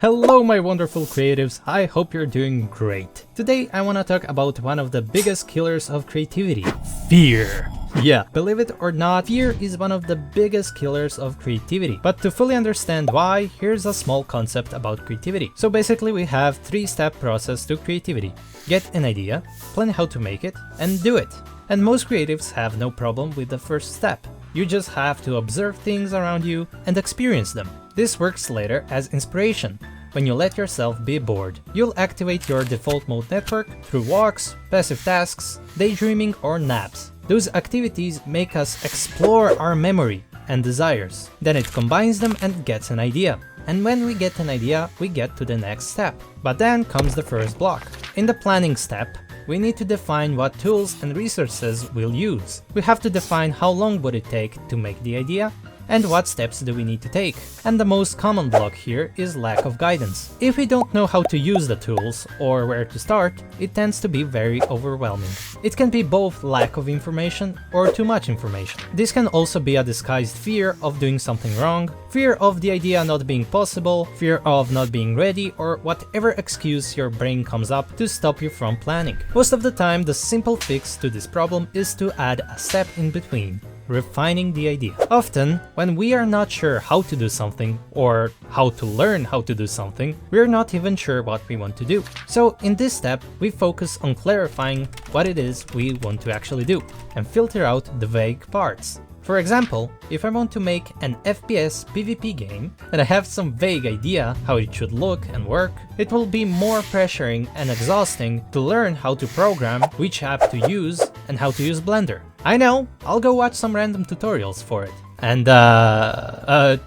Hello my wonderful creatives, I hope you're doing great. Today I wanna talk about one of the biggest killers of creativity, fear. Yeah, believe it or not, fear is one of the biggest killers of creativity. But to fully understand why, here's a small concept about creativity. So basically we have 3-step process to creativity. Get an idea, plan how to make it, and do it. And most creatives have no problem with the first step. You just have to observe things around you and experience them. This works later as inspiration. When you let yourself be bored, you'll activate your default mode network through walks, passive tasks, daydreaming, or naps. Those activities make us explore our memory and desires. Then it combines them and gets an idea. And when we get an idea, we get to the next step. But then comes the first block. In the planning step, we need to define what tools and resources we'll use. We have to define how long would it take to make the idea, and what steps do we need to take. And the most common block here is lack of guidance. If we don't know how to use the tools or where to start, it tends to be very overwhelming. It can be both lack of information or too much information. This can also be a disguised fear of doing something wrong, fear of the idea not being possible, fear of not being ready, or whatever excuse your brain comes up to stop you from planning. Most of the time, the simple fix to this problem is to add a step in between. Refining the idea. Often, when we are not sure how to do something or how to learn how to do something, we're not even sure what we want to do. So in this step, we focus on clarifying what it is we want to actually do and filter out the vague parts. For example, if I want to make an FPS PvP game and I have some vague idea how it should look and work, it will be more pressuring and exhausting to learn how to program, which app to use, and how to use Blender. I know, I'll go watch some random tutorials for it. And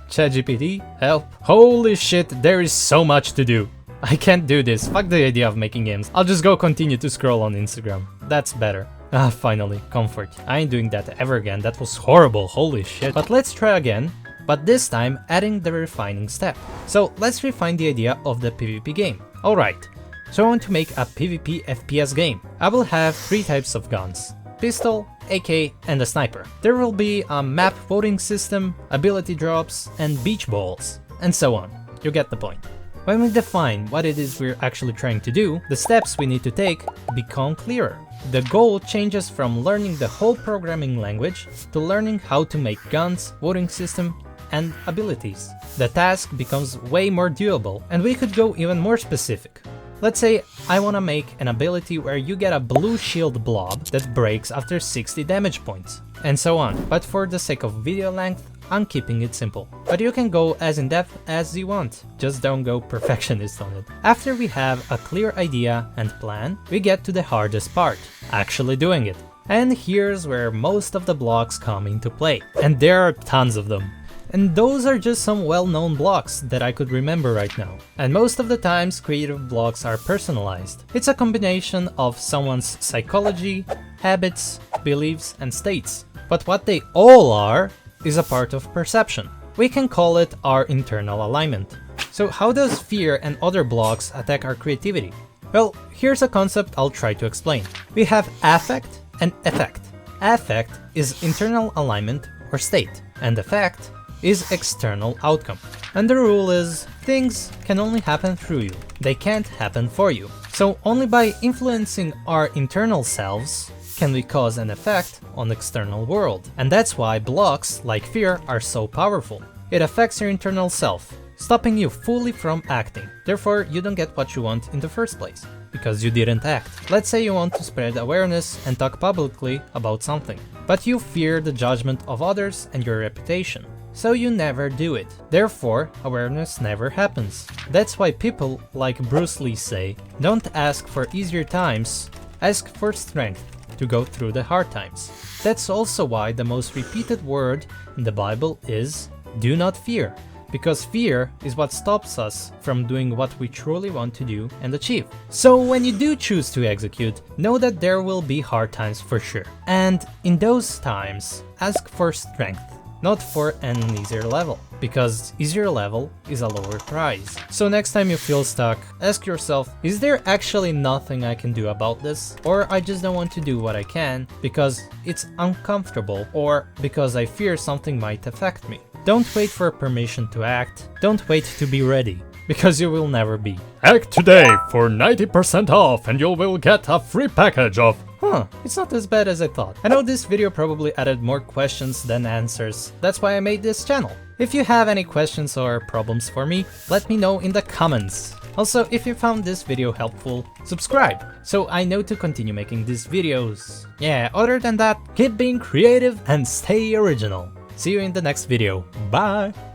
ChatGPT, help. Holy shit, there is so much to do. I can't do this, fuck the idea of making games. I'll just go continue to scroll on Instagram. That's better. Ah, finally, comfort. I ain't doing that ever again, that was horrible, holy shit. But let's try again, but this time adding the refining step. So let's refine the idea of the PvP game. Alright, so I want to make a PvP FPS game. I will have 3 types of guns. Pistol, AK, and a sniper. There will be a map voting system, ability drops, and beach balls, and so on. You get the point. When we define what it is we're actually trying to do, the steps we need to take become clearer. The goal changes from learning the whole programming language to learning how to make guns, voting system, and abilities. The task becomes way more doable, and we could go even more specific. Let's say I want to make an ability where you get a blue shield blob that breaks after 60 damage points, and so on. But for the sake of video length, I'm keeping it simple. But you can go as in-depth as you want, just don't go perfectionist on it. After we have a clear idea and plan, we get to the hardest part, actually doing it. And here's where most of the blocks come into play. And there are tons of them. And those are just some well-known blocks that I could remember right now. And most of the times, creative blocks are personalized. It's a combination of someone's psychology, habits, beliefs, and states. But what they all are is a part of perception. We can call it our internal alignment. So how does fear and other blocks attack our creativity? Well, here's a concept I'll try to explain. We have affect and effect. Affect is internal alignment or state, and effect is external outcome. And the rule is, things can only happen through you. They can't happen for you. So only by influencing our internal selves can we cause an effect on the external world. And that's why blocks, like fear, are so powerful. It affects your internal self, stopping you fully from acting. Therefore, you don't get what you want in the first place, because you didn't act. Let's say you want to spread awareness and talk publicly about something, but you fear the judgment of others and your reputation. So you never do it. Therefore, awareness never happens. That's why people like Bruce Lee say, don't ask for easier times, ask for strength to go through the hard times. That's also why the most repeated word in the Bible is, do not fear, because fear is what stops us from doing what we truly want to do and achieve. So when you do choose to execute, know that there will be hard times for sure. And in those times, ask for strength. Not for an easier level, because easier level is a lower price. So next time you feel stuck, ask yourself, is there actually nothing I can do about this? Or I just don't want to do what I can because it's uncomfortable or because I fear something might affect me. Don't wait for permission to act, don't wait to be ready. because you will never be. Act today for 90% off and you will get a free package of... Huh, it's not as bad as I thought. I know this video probably added more questions than answers. That's why I made this channel. If you have any questions or problems for me, let me know in the comments. Also, if you found this video helpful, subscribe, so I know to continue making these videos. Yeah, other than that, keep being creative and stay original. See you in the next video. Bye!